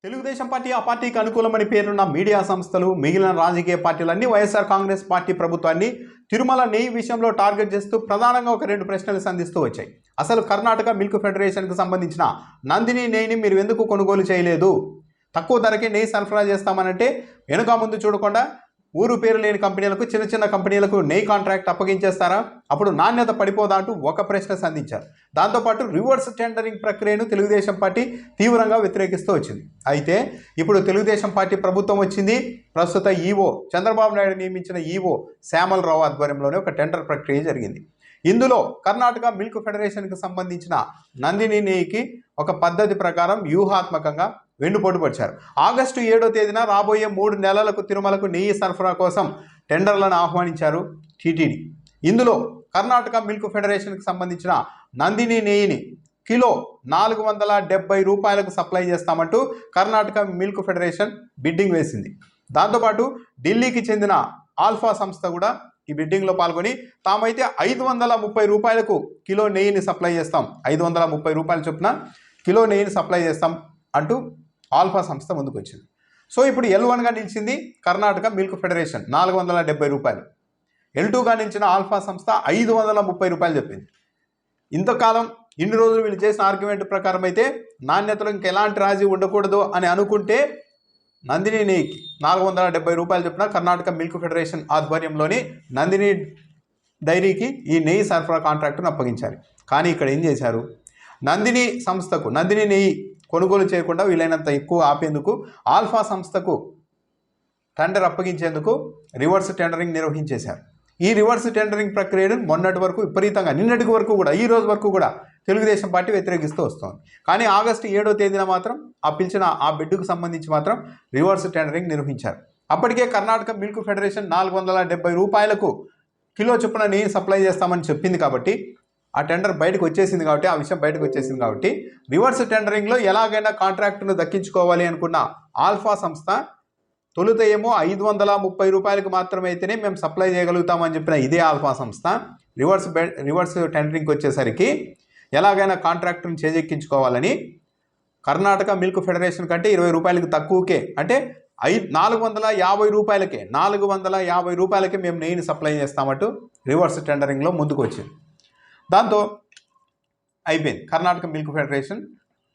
Telugu Desam party ఆ పార్టీకి అనుకూలమని పేరున్న మీడియా సంస్థలు మిగిలిన రాజకీయ పార్టీలన్నీ వైఎస్ఆర్ కాంగ్రెస్ పార్టీ ప్రభుత్వాన్ని తిరుమల నెయ్యి విషయంలో టార్గెట్ చేస్తూ ప్రధానంగా ఒక రెండు ప్రశ్నలు సంధిస్తూ వచ్చాయి. అసలు కర్ణాటక మిల్క్ ఫెడరేషన్కు సంబంధించిన నందిని నెయ్యిని మీరు ఎందుకు కొనుగోలు చేయలేదు? తక్కువ ధరకే నెయ్యి సరఫరా చేస్తామనంటే వెనుక ముందు చూడకుండా ఊరు పేరు లేని కంపెనీలకు, చిన్న చిన్న కంపెనీలకు నెయ్యి కాంట్రాక్ట్ అప్పగించేస్తారా? అప్పుడు నాణ్యత పడిపోదా అంటూ ఒక ప్రశ్న సంధించారు. దాంతోపాటు రివర్స్ టెండరింగ్ ప్రక్రియను తెలుగుదేశం పార్టీ తీవ్రంగా వ్యతిరేకిస్తూ వచ్చింది. అయితే ఇప్పుడు తెలుగుదేశం పార్టీ ప్రభుత్వం వచ్చింది. ప్రస్తుత ఈవో చంద్రబాబు నాయుడు నియమించిన ఈవో శ్యామలరావు ఆధ్వర్యంలోనే ఒక టెండర్ ప్రక్రియ జరిగింది. ఇందులో కర్ణాటక మిల్క్ ఫెడరేషన్కి సంబంధించిన నందిని నెయ్యికి ఒక పద్ధతి ప్రకారం వ్యూహాత్మకంగా వెన్నుపోటు పడిచారు. ఆగస్టు 7వ తేదీన రాబోయే 3 నెలలకు తిరుమలకు నెయ్యి సరఫరా కోసం టెండర్లను ఆహ్వానించారు టీటీడీ. ఇందులో కర్ణాటక మిల్క్ ఫెడరేషన్కి సంబంధించిన నందిని నెయ్యిని కిలో 470 రూపాయలకు సప్లై చేస్తామంటూ కర్ణాటక మిల్క్ ఫెడరేషన్ బిడ్డింగ్ వేసింది. దాంతోపాటు ఢిల్లీకి చెందిన ఆల్ఫా సంస్థ కూడా ఈ బిడ్డింగ్లో పాల్గొని తామైతే 530 రూపాయలకు కిలో నెయ్యిని సప్లై చేస్తాం, 530 రూపాయల చొప్పున కిలో నెయ్యిని సప్లై చేస్తాం అంటూ ఆల్ఫా సంస్థ ముందుకు వచ్చింది. సో ఇప్పుడు L1గా నిలిచింది కర్ణాటక మిల్క్ ఫెడరేషన్ 470 రూపాయలు. L2గా నిలిచిన ఆల్ఫా సంస్థ 530 రూపాయలు చెప్పింది. ఇంతకాలం ఇన్ని రోజులు వీళ్ళు చేసిన ఆర్గ్యుమెంట్ ప్రకారం అయితే నాణ్యతలో ఇంకెలాంటి రాజీ ఉండకూడదు అని అనుకుంటే నందిని నెయ్యికి 470 రూపాయలు చొప్పున కర్ణాటక మిల్క్ ఫెడరేషన్ ఆధ్వర్యంలోని నందిని డైరీకి ఈ నెయ్యి సరఫరా కాంట్రాక్టును అప్పగించాలి. కానీ ఇక్కడ ఏం చేశారు? నందిని సంస్థకు నందిని నెయ్యి కొనుగోలు చేయకుండా వీలైనంత ఎక్కువ ఆపేందుకు ఆల్ఫా సంస్థకు టెండర్ అప్పగించేందుకు రివర్స్ టెండరింగ్ నిర్వహించేశారు. ఈ రివర్స్ టెండరింగ్ ప్రక్రియను మొన్నటి వరకు విపరీతంగా, నిన్నటికి వరకు కూడా, ఈ రోజు వరకు కూడా తెలుగుదేశం పార్టీ వ్యతిరేకిస్తూ వస్తోంది. కానీ ఆగస్టు 7వ తేదీన మాత్రం ఆ బిడ్డుకు సంబంధించి మాత్రం రివర్స్ టెండరింగ్ నిర్వహించారు. అప్పటికే కర్ణాటక మిల్క్ ఫెడరేషన్ 470 రూపాయలకు కిలో చొప్పున నెయ్యి సప్లై చేస్తామని చెప్పింది కాబట్టి, ఆ టెండర్ బయటకు వచ్చేసింది కాబట్టి, ఆ విషయం బయటకు వచ్చేసింది కాబట్టి రివర్స్ టెండరింగ్లో ఎలాగైనా కాంట్రాక్టును దక్కించుకోవాలి అనుకున్న ఆల్ఫా సంస్థ తొలుత ఏమో 530 రూపాయలకు మాత్రమే అయితేనే మేము సప్లై చేయగలుగుతామని చెప్పిన ఇదే ఆల్ఫా సంస్థ రివర్స్ టెండరింగ్కి వచ్చేసరికి ఎలాగైనా కాంట్రాక్టును చేజెక్కించుకోవాలని కర్ణాటక మిల్క్ ఫెడరేషన్ కంటే 20 రూపాయలకు తక్కువకే, అంటే 450 రూపాయలకే 450 రూపాయలకే మేము నెయ్యిని సప్లై చేస్తామంటూ రివర్స్ టెండరింగ్లో ముందుకు వచ్చింది. దాంతో అయిపోయింది. కర్ణాటక మిల్క్ ఫెడరేషన్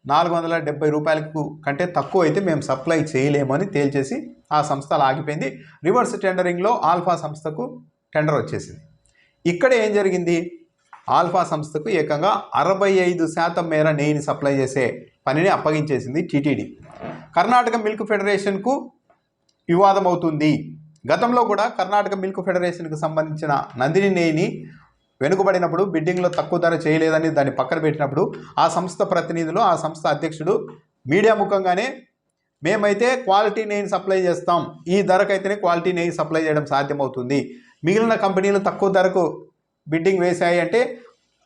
470 రూపాయలకు కంటే తక్కువ అయితే మేము సప్లై చేయలేమని తేల్చేసి ఆ సంస్థ ఆగిపోయింది. రివర్స్ టెండరింగ్లో ఆల్ఫా సంస్థకు టెండర్ వచ్చేసింది. ఇక్కడ ఏం జరిగింది? ఆల్ఫా సంస్థకు ఏకంగా 65% మేర నెయ్యిని సప్లై చేసే పనిని అప్పగించేసింది టీటీడీ. కర్ణాటక మిల్క్ ఫెడరేషన్కు వివాదం అవుతుంది. గతంలో కూడా కర్ణాటక మిల్క్ ఫెడరేషన్కు సంబంధించిన నందిని నెయ్యిని వెనుకబడినప్పుడు బిడ్డింగ్లో తక్కువ ధర చేయలేదని దాన్ని పక్కన పెట్టినప్పుడు ఆ సంస్థ ప్రతినిధులు, ఆ సంస్థ అధ్యక్షుడు మీడియా ముఖంగానే మేమైతే క్వాలిటీ నెయ్యిని సప్లై చేస్తాం, ఈ ధరకైతేనే క్వాలిటీ నెయ్యి సప్లై చేయడం సాధ్యమవుతుంది, మిగిలిన కంపెనీలు తక్కువ ధరకు బిడ్డింగ్ వేశాయి అంటే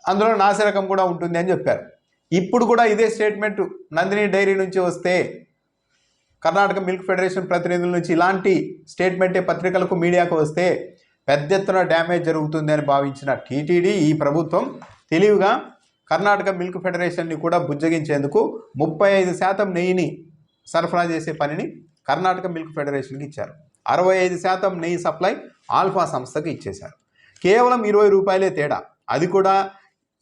అందులో నాసిరకం కూడా ఉంటుంది అని చెప్పారు. ఇప్పుడు కూడా ఇదే స్టేట్మెంట్ నందిని డైరీ నుంచి వస్తే, కర్ణాటక మిల్క్ ఫెడరేషన్ ప్రతినిధుల నుంచి ఇలాంటి స్టేట్మెంటే పత్రికలకు, మీడియాకు వస్తే పెద్ద ఎత్తున డ్యామేజ్ జరుగుతుంది అని భావించిన టీటీడీ, ఈ ప్రభుత్వం తెలివిగా కర్ణాటక మిల్క్ ఫెడరేషన్ని కూడా బుజ్జగించేందుకు 35% నెయ్యిని సరఫరా చేసే పనిని కర్ణాటక మిల్క్ ఫెడరేషన్కి ఇచ్చారు. 65% నెయ్యి సప్లై ఆల్ఫా సంస్థకి ఇచ్చేశారు. కేవలం 20 రూపాయలే తేడా. అది కూడా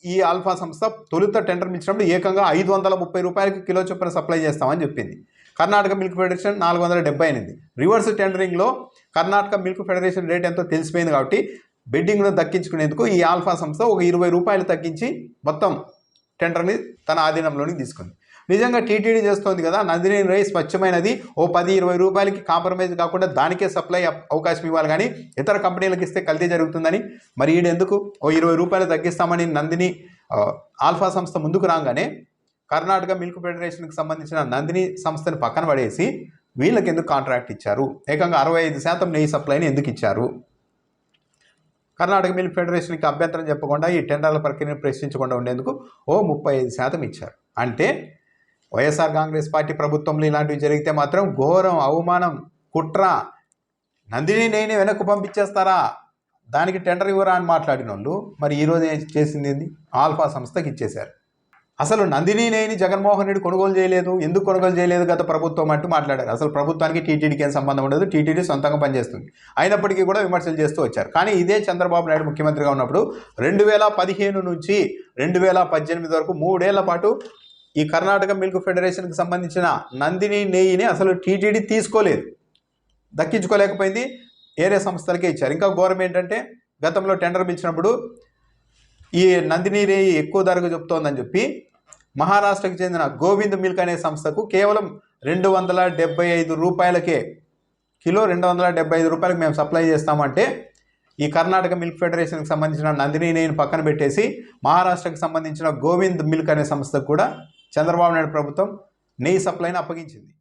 ఈ ఆల్ఫా సంస్థ తొలుత టెండర్ ఇచ్చినప్పుడు ఏకంగా 530 రూపాయలకి కిలో చొప్పున సప్లై చేస్తామని చెప్పింది. Karnataka milk federation 478. రివర్స్ టెండరింగ్లో కర్ణాటక మిల్క్ ఫెడరేషన్ రేట్ ఎంతో తెలిసిపోయింది కాబట్టి బిడ్డింగ్ను దక్కించుకునేందుకు ఈ ఆల్ఫా సంస్థ ఒక 20 రూపాయలు తగ్గించి మొత్తం టెండర్ని తన ఆధీనంలోనికి తీసుకుంది. నిజంగా టీటీడీ చేస్తోంది కదా, నందిని నెయ్యి స్వచ్ఛమైనది, ఓ 10-20 రూపాయలకి కాంప్రమైజ్ కాకుండా దానికే సప్లై అవకాశం ఇవ్వాలి, కానీ ఇతర కంపెనీలకు ఇస్తే కల్తీ జరుగుతుందని మరి ఈడెందుకు ఓ 20 రూపాయలు తగ్గిస్తామని నందిని ఆల్ఫా సంస్థ ముందుకు రాగానే కర్ణాటక మిల్క్ ఫెడరేషన్కి సంబంధించిన నందిని సంస్థని పక్కన పడేసి వీళ్ళకి ఎందుకు కాంట్రాక్ట్ ఇచ్చారు? ఏకంగా 65% నెయ్యి సప్లైని ఎందుకు ఇచ్చారు? కర్ణాటక మిల్క్ ఫెడరేషన్కి అభ్యంతరం చెప్పకుండా ఈ టెండర్ల ప్రక్రియను ప్రశ్నించకుండా ఉండేందుకు ఓ 35% ఇచ్చారు. అంటే వైఎస్ఆర్ కాంగ్రెస్ పార్టీ ప్రభుత్వంలో ఇలాంటివి జరిగితే మాత్రం ఘోరం, అవమానం, కుట్ర. నందిని నెయ్యిని వెనక్కు పంపించేస్తారా, దానికి టెండర్ ఇవ్వరా అని మాట్లాడిన వాళ్ళు మరి ఈరోజు చేసింది ఏంది? ఆల్ఫా సంస్థకి ఇచ్చేశారు. అసలు నందిని నెయ్యిని జగన్మోహన్ రెడ్డి కొనుగోలు చేయలేదు, ఎందుకు కొనుగోలు చేయలేదు గత ప్రభుత్వం అంటూ మాట్లాడారు. అసలు ప్రభుత్వానికి టీటీడీకి ఏం సంబంధం ఉండదు, టీటీడీ సొంతంగా పనిచేస్తుంది. అయినప్పటికీ కూడా విమర్శలు చేస్తూ వచ్చారు. కానీ ఇదే చంద్రబాబు నాయుడు ముఖ్యమంత్రిగా ఉన్నప్పుడు 2015 నుంచి 2018 వరకు 3 ఏళ్ల పాటు ఈ కర్ణాటక మిల్క్ ఫెడరేషన్కి సంబంధించిన నందిని నెయ్యిని అసలు టీటీడీ తీసుకోలేదు, దక్కించుకోలేకపోయింది, ఏరే సంస్థలకే ఇచ్చారు. ఇంకా ఘోరం ఏంటంటే గతంలో టెండర్ పిలిచినప్పుడు ఈ నందిని నెయ్యి ఎక్కువ ధరకు చెప్తోందని చెప్పి మహారాష్ట్రకు చెందిన గోవింద్ మిల్క్ అనే సంస్థకు కేవలం 275 రూపాయలకే, కిలో 275 రూపాయలకు మేము సప్లై చేస్తామంటే ఈ కర్ణాటక మిల్క్ ఫెడరేషన్కి సంబంధించిన నందిని నెయ్యిని పక్కన పెట్టేసి మహారాష్ట్రకు సంబంధించిన గోవింద్ మిల్క్ అనే సంస్థకు కూడా చంద్రబాబు నాయుడు ప్రభుత్వం నెయ్యి సప్లైని అప్పగించింది.